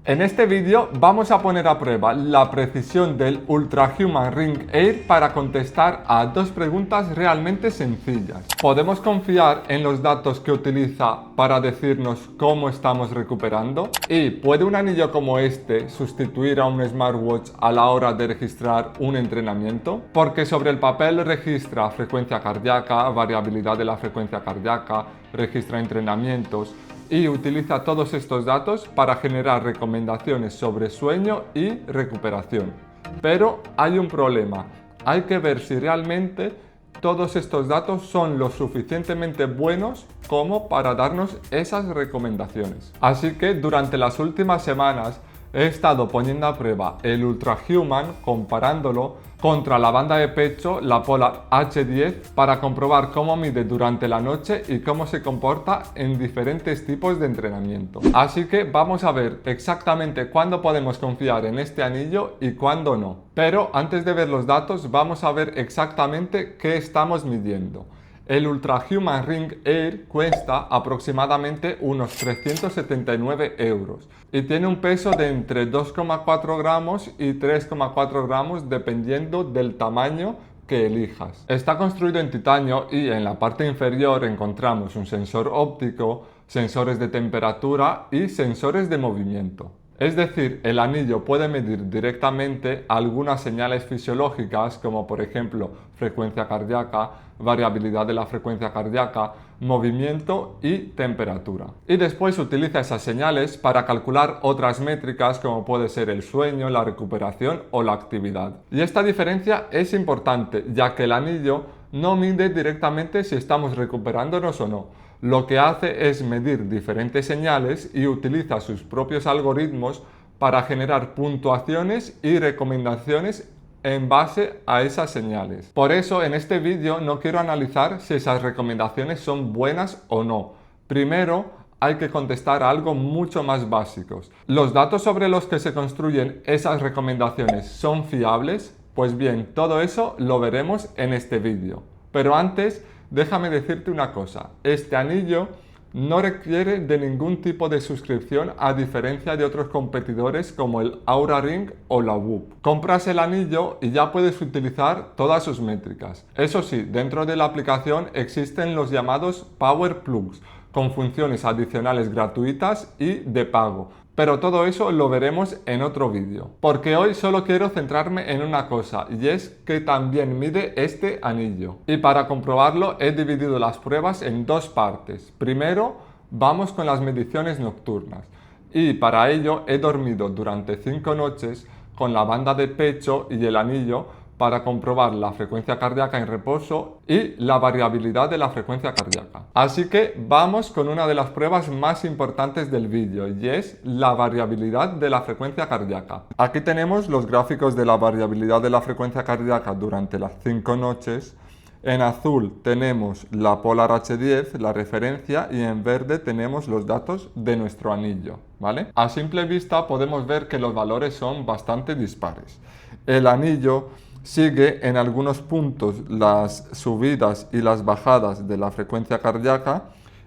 En este vídeo vamos a poner a prueba la precisión del Ultrahuman Ring Air para contestar a dos preguntas realmente sencillas. ¿Podemos confiar en los datos que utiliza para decirnos cómo estamos recuperando? ¿Y puede un anillo como este sustituir a un smartwatch a la hora de registrar un entrenamiento? Porque sobre el papel registra frecuencia cardíaca, variabilidad de la frecuencia cardíaca, registra entrenamientos y utiliza todos estos datos para generar recomendaciones sobre sueño y recuperación. Pero hay un problema, hay que ver si realmente todos estos datos son lo suficientemente buenos como para darnos esas recomendaciones. Así que durante las últimas semanas he estado poniendo a prueba el Ultrahuman comparándolo contra la banda de pecho, la Polar H10, para comprobar cómo mide durante la noche y cómo se comporta en diferentes tipos de entrenamiento. Así que vamos a ver exactamente cuándo podemos confiar en este anillo y cuándo no. Pero antes de ver los datos, vamos a ver exactamente qué estamos midiendo. El Ultrahuman Ring Air cuesta aproximadamente unos 379 euros y tiene un peso de entre 2,4 gramos y 3,4 gramos dependiendo del tamaño que elijas. Está construido en titanio y en la parte inferior encontramos un sensor óptico, sensores de temperatura y sensores de movimiento. Es decir, el anillo puede medir directamente algunas señales fisiológicas como por ejemplo frecuencia cardíaca, variabilidad de la frecuencia cardíaca, movimiento y temperatura. Y después utiliza esas señales para calcular otras métricas como puede ser el sueño, la recuperación o la actividad. Y esta diferencia es importante ya que el anillo no mide directamente si estamos recuperándonos o no. Lo que hace es medir diferentes señales y utiliza sus propios algoritmos para generar puntuaciones y recomendaciones en base a esas señales. Por eso en este vídeo no quiero analizar si esas recomendaciones son buenas o no. Primero hay que contestar a algo mucho más básico. ¿Los datos sobre los que se construyen esas recomendaciones son fiables? Pues bien, todo eso lo veremos en este vídeo. Pero antes, déjame decirte una cosa, este anillo no requiere de ningún tipo de suscripción a diferencia de otros competidores como el Oura Ring o la Whoop. Compras el anillo y ya puedes utilizar todas sus métricas. Eso sí, dentro de la aplicación existen los llamados Power Plugs, con funciones adicionales gratuitas y de pago. Pero todo eso lo veremos en otro vídeo, porque hoy solo quiero centrarme en una cosa y es que también mide este anillo. Y para comprobarlo he dividido las pruebas en dos partes. Primero vamos con las mediciones nocturnas y para ello he dormido durante 5 noches con la banda de pecho y el anillo para comprobar la frecuencia cardíaca en reposo y la variabilidad de la frecuencia cardíaca. Así que vamos con una de las pruebas más importantes del vídeo y es la variabilidad de la frecuencia cardíaca. Aquí tenemos los gráficos de la variabilidad de la frecuencia cardíaca durante las 5 noches. En azul tenemos la Polar H10, la referencia, y en verde tenemos los datos de nuestro anillo, ¿vale? A simple vista podemos ver que los valores son bastante dispares. El anillo sigue en algunos puntos las subidas y las bajadas de la frecuencia cardíaca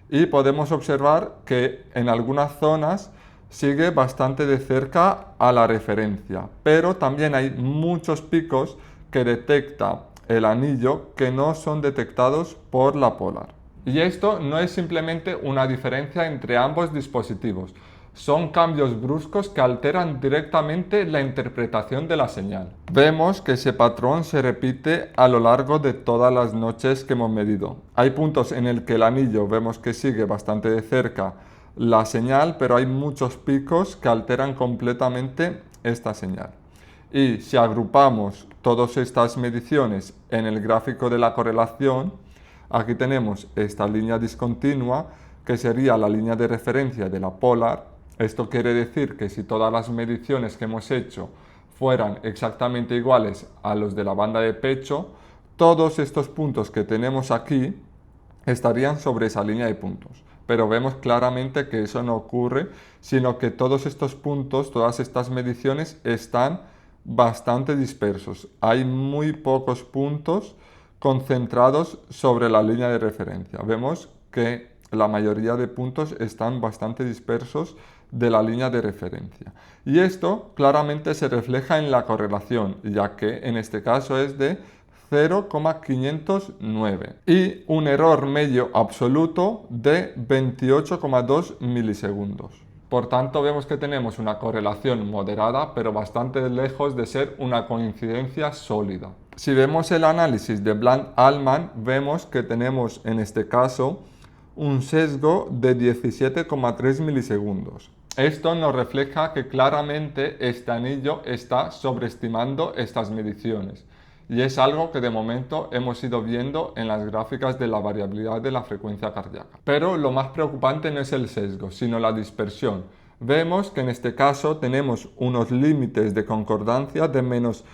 y podemos observar que en algunas zonas sigue bastante de cerca a la referencia, pero también hay muchos picos que detecta el anillo que no son detectados por la Polar. Y esto no es simplemente una diferencia entre ambos dispositivos, son cambios bruscos que alteran directamente la interpretación de la señal. Vemos que ese patrón se repite a lo largo de todas las noches que hemos medido. Hay puntos en el que el anillo vemos que sigue bastante de cerca la señal, pero hay muchos picos que alteran completamente esta señal. Y si agrupamos todas estas mediciones en el gráfico de la correlación, aquí tenemos esta línea discontinua que sería la línea de referencia de la Polar. Esto quiere decir que si todas las mediciones que hemos hecho fueran exactamente iguales a los de la banda de pecho, todos estos puntos que tenemos aquí estarían sobre esa línea de puntos. Pero vemos claramente que eso no ocurre, sino que todos estos puntos, todas estas mediciones están bastante dispersos. Hay muy pocos puntos concentrados sobre la línea de referencia. Vemos que la mayoría de puntos están bastante dispersos de la línea de referencia. Y esto claramente se refleja en la correlación, ya que en este caso es de 0,509 y un error medio absoluto de 28,2 milisegundos. Por tanto, vemos que tenemos una correlación moderada, pero bastante lejos de ser una coincidencia sólida. Si vemos el análisis de Bland-Allman, vemos que tenemos en este caso un sesgo de 17,3 milisegundos. Esto nos refleja que claramente este anillo está sobreestimando estas mediciones. Y es algo que de momento hemos ido viendo en las gráficas de la variabilidad de la frecuencia cardíaca. Pero lo más preocupante no es el sesgo, sino la dispersión. Vemos que en este caso tenemos unos límites de concordancia de menos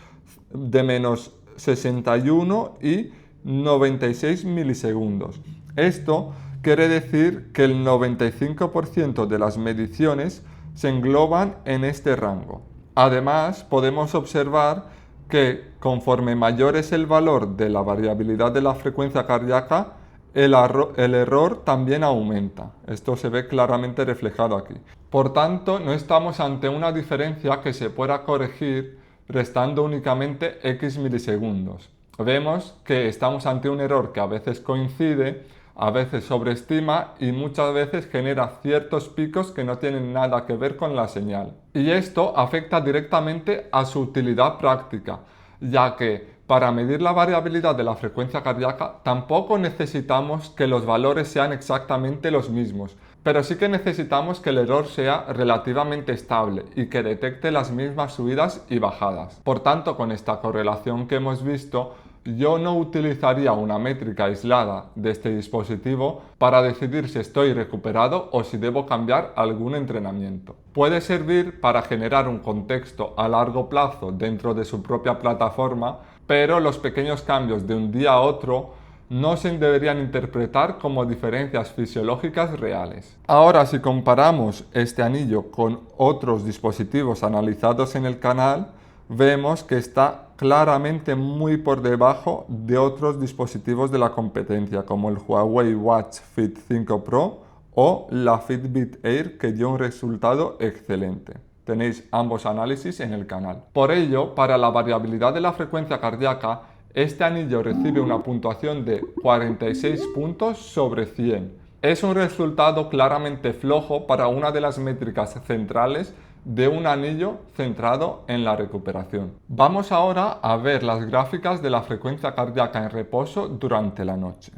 61 y 96 milisegundos. Esto quiere decir que el 95% de las mediciones se engloban en este rango. Además, podemos observar que conforme mayor es el valor de la variabilidad de la frecuencia cardíaca, el error también aumenta. Esto se ve claramente reflejado aquí. Por tanto, no estamos ante una diferencia que se pueda corregir restando únicamente X milisegundos. Vemos que estamos ante un error que a veces coincide, a veces sobreestima y muchas veces genera ciertos picos que no tienen nada que ver con la señal. Y esto afecta directamente a su utilidad práctica, ya que para medir la variabilidad de la frecuencia cardíaca tampoco necesitamos que los valores sean exactamente los mismos, pero sí que necesitamos que el error sea relativamente estable y que detecte las mismas subidas y bajadas. Por tanto, con esta correlación que hemos visto, yo no utilizaría una métrica aislada de este dispositivo para decidir si estoy recuperado o si debo cambiar algún entrenamiento. Puede servir para generar un contexto a largo plazo dentro de su propia plataforma, pero los pequeños cambios de un día a otro no se deberían interpretar como diferencias fisiológicas reales. Ahora, si comparamos este anillo con otros dispositivos analizados en el canal, vemos que está claramente muy por debajo de otros dispositivos de la competencia, como el Huawei Watch Fit 5 Pro o la Fitbit Air, que dio un resultado excelente. Tenéis ambos análisis en el canal. Por ello, para la variabilidad de la frecuencia cardíaca, este anillo recibe una puntuación de 46 puntos sobre 100. Es un resultado claramente flojo para una de las métricas centrales de un anillo centrado en la recuperación. Vamos ahora a ver las gráficas de la frecuencia cardíaca en reposo durante la noche.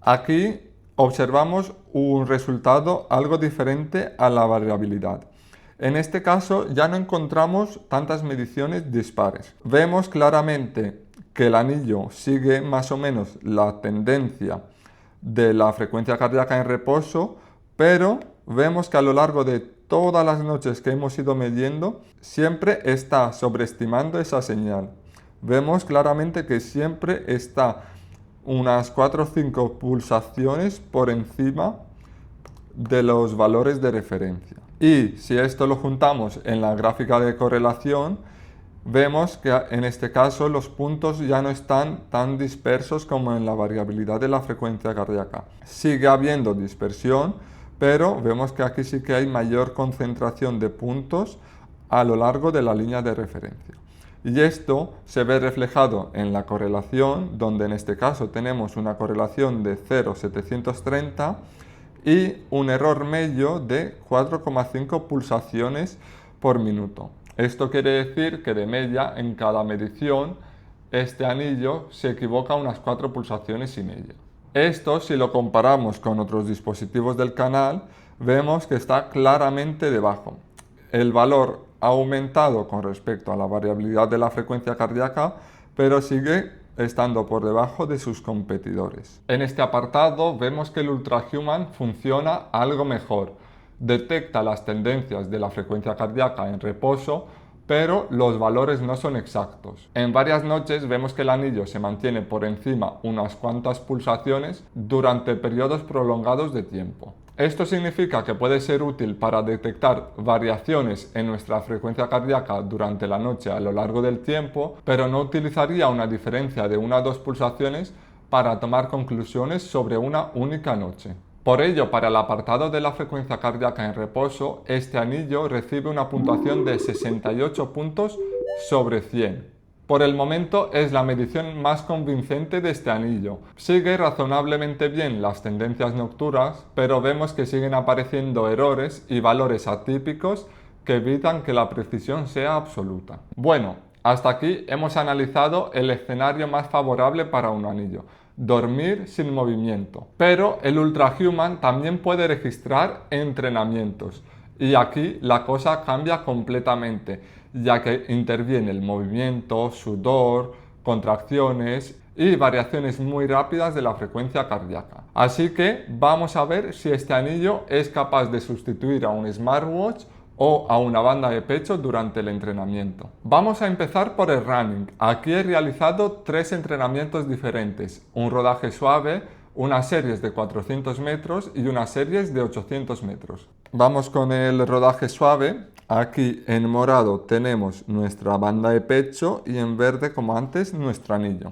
Aquí observamos un resultado algo diferente a la variabilidad. En este caso ya no encontramos tantas mediciones dispares. Vemos claramente que el anillo sigue más o menos la tendencia de la frecuencia cardíaca en reposo, pero vemos que a lo largo de todas las noches que hemos ido midiendo, siempre está sobreestimando esa señal. Vemos claramente que siempre está unas 4 o 5 pulsaciones por encima de los valores de referencia. Y si esto lo juntamos en la gráfica de correlación, vemos que en este caso los puntos ya no están tan dispersos como en la variabilidad de la frecuencia cardíaca. Sigue habiendo dispersión, pero vemos que aquí sí que hay mayor concentración de puntos a lo largo de la línea de referencia. Y esto se ve reflejado en la correlación, donde en este caso tenemos una correlación de 0,730 y un error medio de 4,5 pulsaciones por minuto. Esto quiere decir que de media en cada medición este anillo se equivoca unas 4 pulsaciones y media. Esto, si lo comparamos con otros dispositivos del canal, vemos que está claramente debajo. El valor ha aumentado con respecto a la variabilidad de la frecuencia cardíaca, pero sigue estando por debajo de sus competidores. En este apartado vemos que el Ultrahuman funciona algo mejor. Detecta las tendencias de la frecuencia cardíaca en reposo, pero los valores no son exactos. En varias noches vemos que el anillo se mantiene por encima unas cuantas pulsaciones durante periodos prolongados de tiempo. Esto significa que puede ser útil para detectar variaciones en nuestra frecuencia cardíaca durante la noche a lo largo del tiempo, pero no utilizaría una diferencia de 1 a 2 pulsaciones para tomar conclusiones sobre una única noche. Por ello, para el apartado de la frecuencia cardíaca en reposo, este anillo recibe una puntuación de 68 puntos sobre 100. Por el momento es la medición más convincente de este anillo. Sigue razonablemente bien las tendencias nocturnas, pero vemos que siguen apareciendo errores y valores atípicos que evitan que la precisión sea absoluta. Bueno, hasta aquí hemos analizado el escenario más favorable para un anillo: dormir sin movimiento. Pero el Ultrahuman también puede registrar entrenamientos. Y aquí la cosa cambia completamente, ya que interviene el movimiento, sudor, contracciones y variaciones muy rápidas de la frecuencia cardíaca. Así que vamos a ver si este anillo es capaz de sustituir a un smartwatch o a una banda de pecho durante el entrenamiento. Vamos a empezar por el running. Aquí he realizado 3 entrenamientos diferentes: un rodaje suave, unas series de 400 metros y unas series de 800 metros. Vamos con el rodaje suave. Aquí en morado tenemos nuestra banda de pecho y en verde, como antes, nuestro anillo.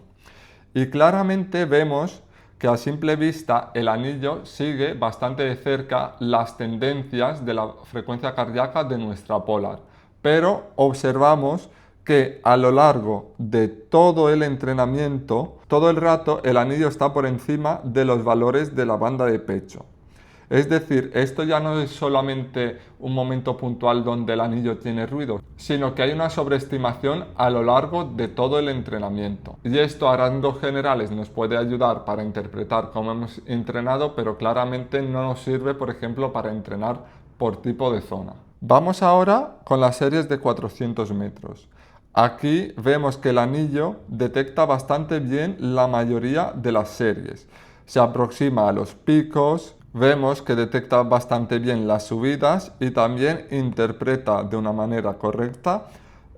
Y claramente vemos que a simple vista el anillo sigue bastante de cerca las tendencias de la frecuencia cardíaca de nuestra Polar. Pero observamos que a lo largo de todo el entrenamiento, todo el rato el anillo está por encima de los valores de la banda de pecho. Es decir, esto ya no es solamente un momento puntual donde el anillo tiene ruido, sino que hay una sobreestimación a lo largo de todo el entrenamiento. Y esto a rangos generales nos puede ayudar para interpretar cómo hemos entrenado, pero claramente no nos sirve, por ejemplo, para entrenar por tipo de zona. Vamos ahora con las series de 400 metros. Aquí vemos que el anillo detecta bastante bien la mayoría de las series. Se aproxima a los picos. Vemos que detecta bastante bien las subidas y también interpreta de una manera correcta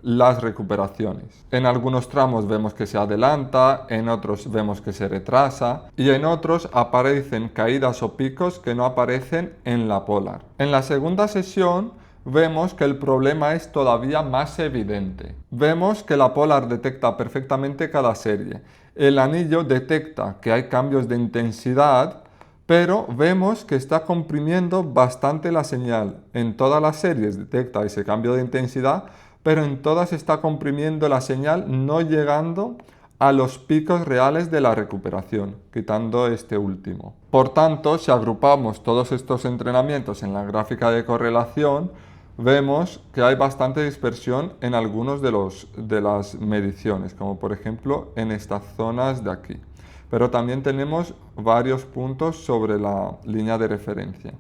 las recuperaciones. En algunos tramos vemos que se adelanta, en otros vemos que se retrasa y en otros aparecen caídas o picos que no aparecen en la Polar. En la segunda sesión vemos que el problema es todavía más evidente. Vemos que la Polar detecta perfectamente cada serie. El anillo detecta que hay cambios de intensidad, pero vemos que está comprimiendo bastante la señal. En todas las series detecta ese cambio de intensidad, pero en todas está comprimiendo la señal, no llegando a los picos reales de la recuperación, quitando este último. Por tanto, si agrupamos todos estos entrenamientos en la gráfica de correlación, vemos que hay bastante dispersión en algunos de las mediciones, como por ejemplo en estas zonas de aquí. Pero también tenemos varios puntos sobre la línea de referencia.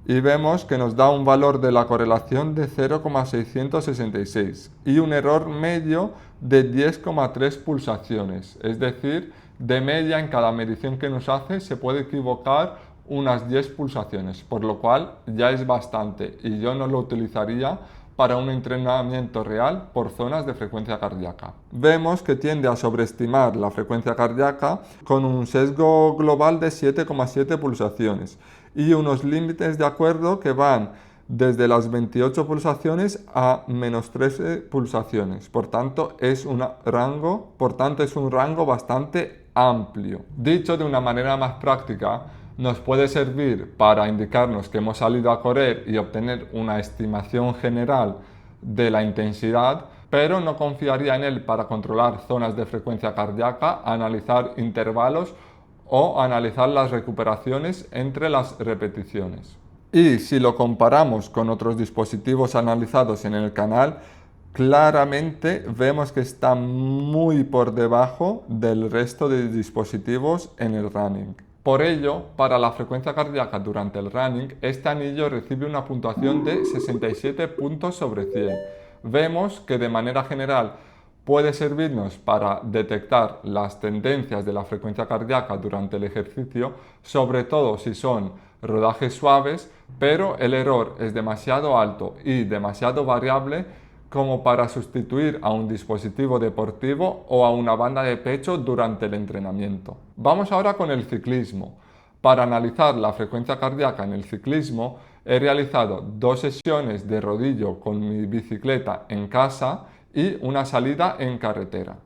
Y vemos que nos da un valor de la correlación de 0,666 y un error medio de 10,3 pulsaciones. Es decir, de media en cada medición que nos hace se puede equivocar unas 10 pulsaciones, por lo cual ya es bastante y yo no lo utilizaría para un entrenamiento real por zonas de frecuencia cardíaca. Vemos que tiende a sobreestimar la frecuencia cardíaca con un sesgo global de 7,7 pulsaciones y unos límites de acuerdo que van desde las 28 pulsaciones a menos 13 pulsaciones. Por tanto, es un rango bastante amplio. Dicho de una manera más práctica, nos puede servir para indicarnos que hemos salido a correr y obtener una estimación general de la intensidad, pero no confiaría en él para controlar zonas de frecuencia cardíaca, analizar intervalos o analizar las recuperaciones entre las repeticiones. Y si lo comparamos con otros dispositivos analizados en el canal, claramente vemos que está muy por debajo del resto de dispositivos en el running. Por ello, para la frecuencia cardíaca durante el running, este anillo recibe una puntuación de 67 puntos sobre 100. Vemos que de manera general puede servirnos para detectar las tendencias de la frecuencia cardíaca durante el ejercicio, sobre todo si son rodajes suaves, pero el error es demasiado alto y demasiado variable como para sustituir a un dispositivo deportivo o a una banda de pecho durante el entrenamiento. Vamos ahora con el ciclismo. Para analizar la frecuencia cardíaca en el ciclismo, he realizado 2 sesiones de rodillo con mi bicicleta en casa y una salida en carretera.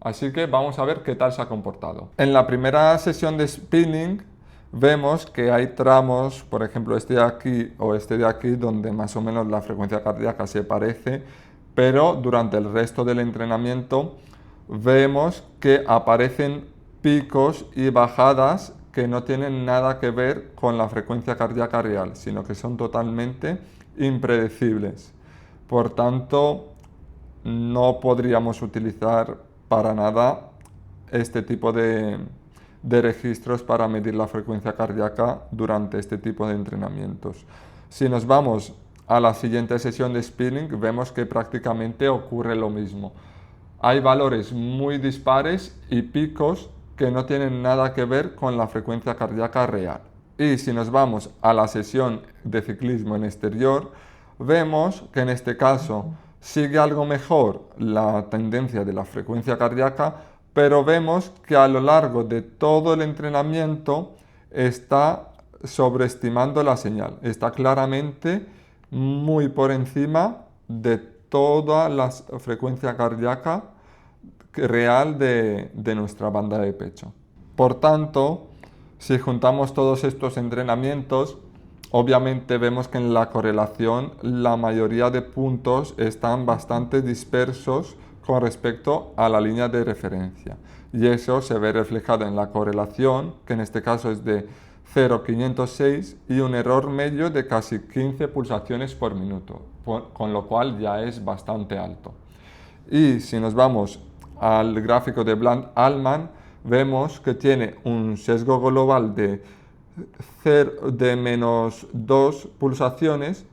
Así que vamos a ver qué tal se ha comportado. En la primera sesión de spinning vemos que hay tramos, por ejemplo este de aquí o este de aquí, donde más o menos la frecuencia cardíaca se parece, pero durante el resto del entrenamiento vemos que aparecen picos y bajadas que no tienen nada que ver con la frecuencia cardíaca real, sino que son totalmente impredecibles. Por tanto, no podríamos utilizar para nada este tipo de registros para medir la frecuencia cardíaca durante este tipo de entrenamientos. Si nos vamos a la siguiente sesión de spinning, vemos que prácticamente ocurre lo mismo. Hay valores muy dispares y picos que no tienen nada que ver con la frecuencia cardíaca real. Y si nos vamos a la sesión de ciclismo en exterior, vemos que en este caso sigue algo mejor la tendencia de la frecuencia cardíaca, pero vemos que a lo largo de todo el entrenamiento está sobreestimando la señal, está claramente muy por encima de toda la frecuencia cardíaca real de nuestra banda de pecho. Por tanto, si juntamos todos estos entrenamientos, obviamente vemos que en la correlación la mayoría de puntos están bastante dispersos con respecto a la línea de referencia. Y eso se ve reflejado en la correlación, que en este caso es de 0,506 y un error medio de casi 15 pulsaciones por minuto, con lo cual ya es bastante alto. Y si nos vamos al gráfico de Bland-Allman, vemos que tiene un sesgo global de menos 2 pulsaciones,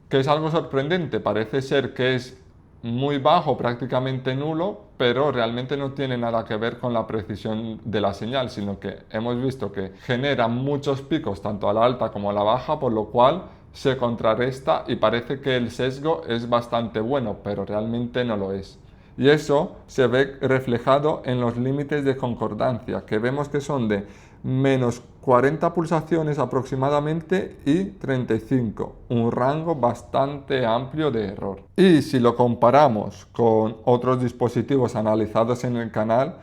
que es algo sorprendente. Parece ser que es muy bajo, prácticamente nulo, pero realmente no tiene nada que ver con la precisión de la señal, sino que hemos visto que genera muchos picos tanto a la alta como a la baja, por lo cual se contrarresta y parece que el sesgo es bastante bueno, pero realmente no lo es. Y eso se ve reflejado en los límites de concordancia, que vemos que son de menos 40 pulsaciones aproximadamente y 35, un rango bastante amplio de error. Y si lo comparamos con otros dispositivos analizados en el canal,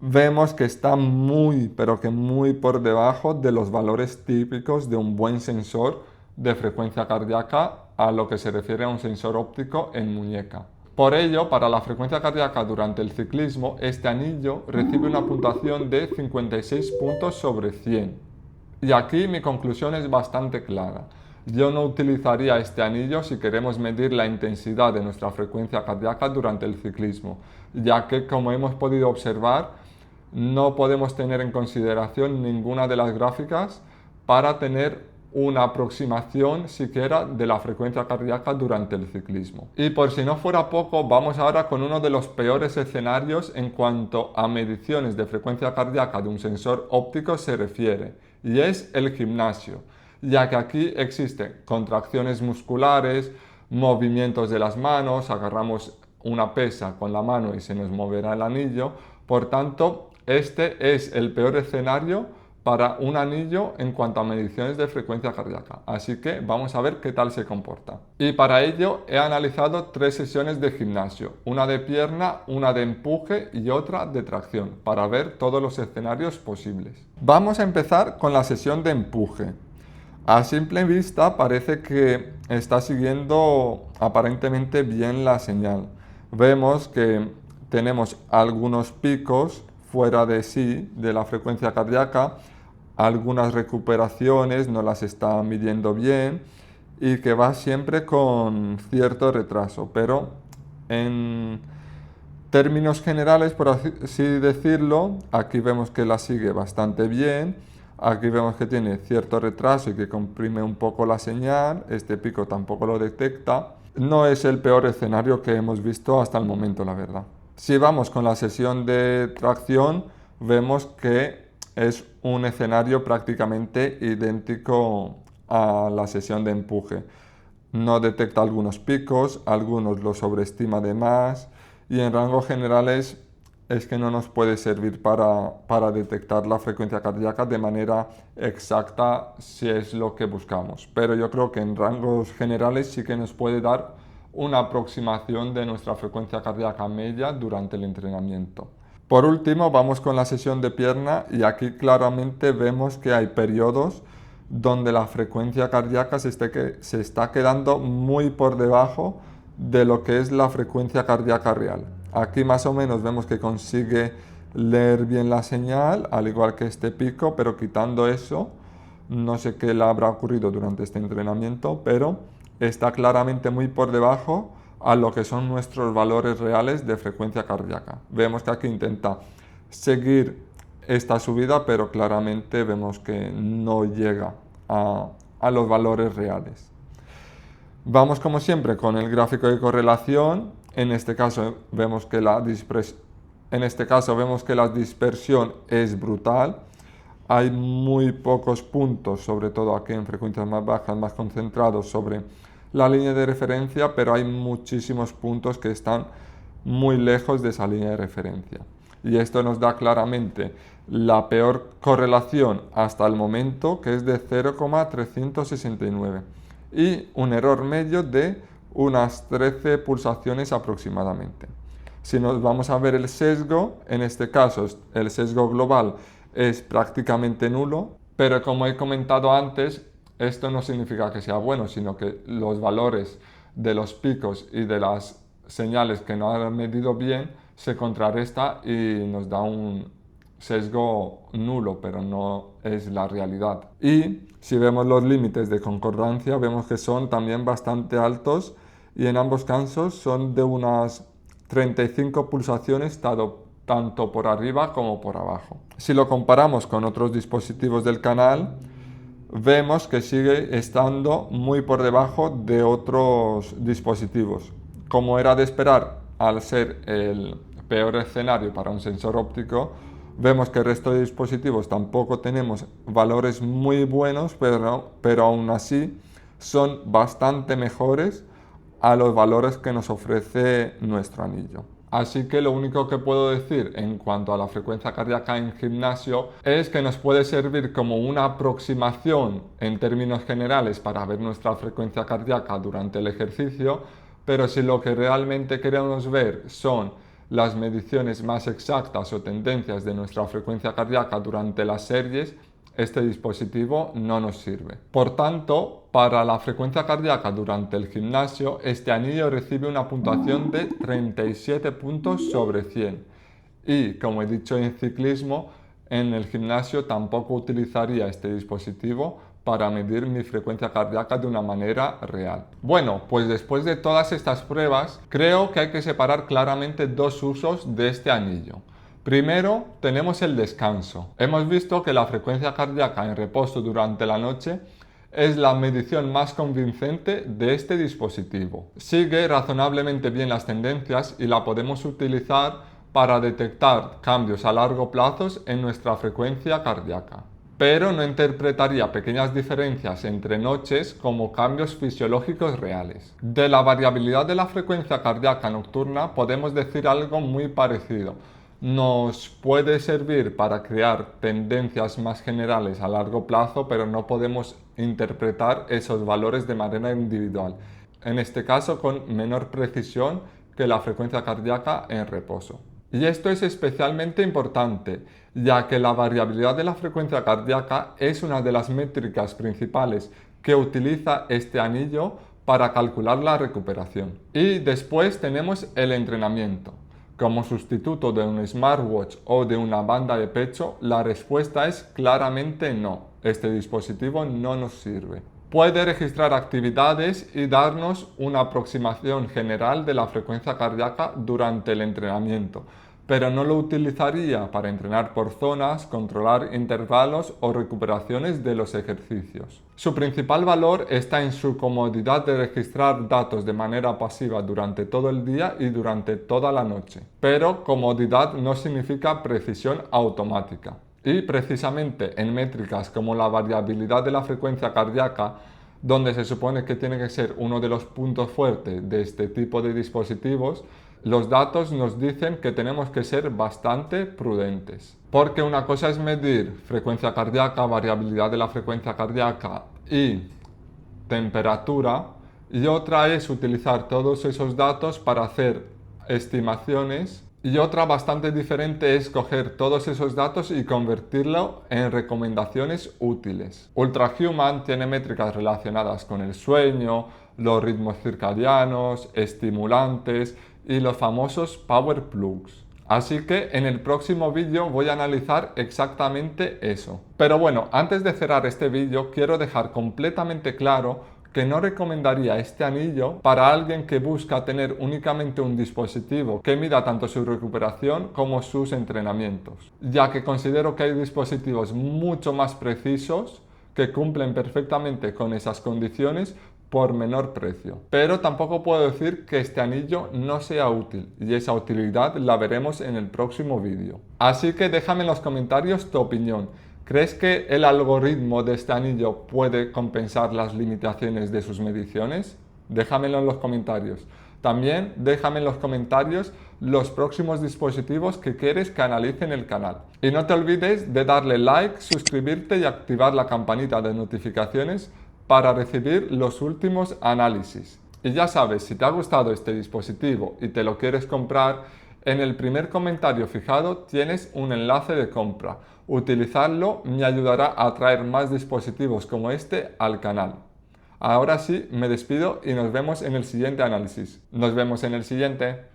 vemos que está muy, pero que muy por debajo de los valores típicos de un buen sensor de frecuencia cardíaca a lo que se refiere a un sensor óptico en muñeca. Por ello, para la frecuencia cardíaca durante el ciclismo, este anillo recibe una puntuación de 56 puntos sobre 100. Y aquí mi conclusión es bastante clara. Yo no utilizaría este anillo si queremos medir la intensidad de nuestra frecuencia cardíaca durante el ciclismo, ya que, como hemos podido observar, no podemos tener en consideración ninguna de las gráficas para tener una aproximación siquiera de la frecuencia cardíaca durante el ciclismo. Y por si no fuera poco, vamos ahora con uno de los peores escenarios en cuanto a mediciones de frecuencia cardíaca de un sensor óptico se refiere, y es el gimnasio, ya que aquí existen contracciones musculares, movimientos de las manos, agarramos una pesa con la mano y se nos moverá el anillo. Por tanto, este es el peor escenario para un anillo en cuanto a mediciones de frecuencia cardíaca. Así que vamos a ver qué tal se comporta. Y para ello he analizado 3 sesiones de gimnasio, una de pierna, una de empuje y otra de tracción, para ver todos los escenarios posibles. Vamos a empezar con la sesión de empuje. A simple vista parece que está siguiendo aparentemente bien la señal. Vemos que tenemos algunos picos fuera de sí de la frecuencia cardíaca, algunas recuperaciones no las está midiendo bien y que va siempre con cierto retraso, pero en términos generales, por así decirlo, aquí vemos que la sigue bastante bien, aquí vemos que tiene cierto retraso y que comprime un poco la señal, este pico tampoco lo detecta. No es el peor escenario que hemos visto hasta el momento, la verdad. Si vamos con la sesión de tracción, vemos que es un escenario prácticamente idéntico a la sesión de empuje. No detecta algunos picos, algunos lo sobreestima de más y en rangos generales es que no nos puede servir para detectar la frecuencia cardíaca de manera exacta si es lo que buscamos. Pero yo creo que en rangos generales sí que nos puede dar una aproximación de nuestra frecuencia cardíaca media durante el entrenamiento. Por último, vamos con la sesión de pierna y aquí claramente vemos que hay periodos donde la frecuencia cardíaca se está quedando muy por debajo de lo que es la frecuencia cardíaca real. Aquí más o menos vemos que consigue leer bien la señal, al igual que este pico, pero quitando eso, no sé qué le habrá ocurrido durante este entrenamiento, pero está claramente muy por debajo a lo que son nuestros valores reales de frecuencia cardíaca. Vemos que aquí intenta seguir esta subida, pero claramente vemos que no llega a los valores reales. Vamos como siempre con el gráfico de correlación. En este caso vemos que la dispersión es brutal. Hay muy pocos puntos, sobre todo aquí en frecuencias más bajas, más concentrados sobre la línea de referencia, pero hay muchísimos puntos que están muy lejos de esa línea de referencia. Y esto nos da claramente la peor correlación hasta el momento, que es de 0,369 y un error medio de unas 13 pulsaciones aproximadamente. Si nos vamos a ver el sesgo, en este caso el sesgo global es prácticamente nulo, pero como he comentado antes, esto no significa que sea bueno, sino que los valores de los picos y de las señales que no han medido bien se contrarresta y nos da un sesgo nulo, pero no es la realidad. Y si vemos los límites de concordancia, vemos que son también bastante altos y en ambos casos son de unas 35 pulsaciones tanto por arriba como por abajo. Si lo comparamos con otros dispositivos del canal, vemos que sigue estando muy por debajo de otros dispositivos. Como era de esperar, al ser el peor escenario para un sensor óptico, vemos que el resto de dispositivos tampoco tenemos valores muy buenos, pero aún así son bastante mejores a los valores que nos ofrece nuestro anillo. Así que lo único que puedo decir en cuanto a la frecuencia cardíaca en gimnasio es que nos puede servir como una aproximación en términos generales para ver nuestra frecuencia cardíaca durante el ejercicio, pero si lo que realmente queremos ver son las mediciones más exactas o tendencias de nuestra frecuencia cardíaca durante las series, este dispositivo no nos sirve. Por tanto, para la frecuencia cardíaca durante el gimnasio, este anillo recibe una puntuación de 37 puntos sobre 100. Y, como he dicho en ciclismo, en el gimnasio tampoco utilizaría este dispositivo para medir mi frecuencia cardíaca de una manera real. Bueno, pues después de todas estas pruebas, creo que hay que separar claramente dos usos de este anillo. Primero, tenemos el descanso. Hemos visto que la frecuencia cardíaca en reposo durante la noche es la medición más convincente de este dispositivo. Sigue razonablemente bien las tendencias y la podemos utilizar para detectar cambios a largo plazo en nuestra frecuencia cardíaca. Pero no interpretaría pequeñas diferencias entre noches como cambios fisiológicos reales. De la variabilidad de la frecuencia cardíaca nocturna podemos decir algo muy parecido. Nos puede servir para crear tendencias más generales a largo plazo, pero no podemos interpretar esos valores de manera individual, en este caso con menor precisión que la frecuencia cardíaca en reposo. Y esto es especialmente importante, ya que la variabilidad de la frecuencia cardíaca es una de las métricas principales que utiliza este anillo para calcular la recuperación. Y después tenemos el entrenamiento. Como sustituto de un smartwatch o de una banda de pecho, la respuesta es claramente no. Este dispositivo no nos sirve. Puede registrar actividades y darnos una aproximación general de la frecuencia cardíaca durante el entrenamiento, pero no lo utilizaría para entrenar por zonas, controlar intervalos o recuperaciones de los ejercicios. Su principal valor está en su comodidad de registrar datos de manera pasiva durante todo el día y durante toda la noche. Pero comodidad no significa precisión automática. Y precisamente en métricas como la variabilidad de la frecuencia cardíaca, donde se supone que tiene que ser uno de los puntos fuertes de este tipo de dispositivos, los datos nos dicen que tenemos que ser bastante prudentes. Porque una cosa es medir frecuencia cardíaca, variabilidad de la frecuencia cardíaca y temperatura, y otra es utilizar todos esos datos para hacer estimaciones Y otra bastante diferente es coger todos esos datos y convertirlo en recomendaciones útiles. Ultrahuman tiene métricas relacionadas con el sueño, los ritmos circadianos, estimulantes y los famosos Power Plugs. Así que en el próximo vídeo voy a analizar exactamente eso. Pero bueno, antes de cerrar este vídeo quiero dejar completamente claro que no recomendaría este anillo para alguien que busca tener únicamente un dispositivo que mida tanto su recuperación como sus entrenamientos, ya que considero que hay dispositivos mucho más precisos que cumplen perfectamente con esas condiciones por menor precio. Pero tampoco puedo decir que este anillo no sea útil, y esa utilidad la veremos en el próximo vídeo. Así que déjame en los comentarios tu opinión. ¿Crees que el algoritmo de este anillo puede compensar las limitaciones de sus mediciones? Déjamelo en los comentarios. También déjame en los comentarios los próximos dispositivos que quieres que analice en el canal. Y no te olvides de darle like, suscribirte y activar la campanita de notificaciones para recibir los últimos análisis. Y ya sabes, si te ha gustado este dispositivo y te lo quieres comprar, en el primer comentario fijado tienes un enlace de compra. Utilizarlo me ayudará a traer más dispositivos como este al canal. Ahora sí, me despido y nos vemos en el siguiente análisis. Nos vemos en el siguiente.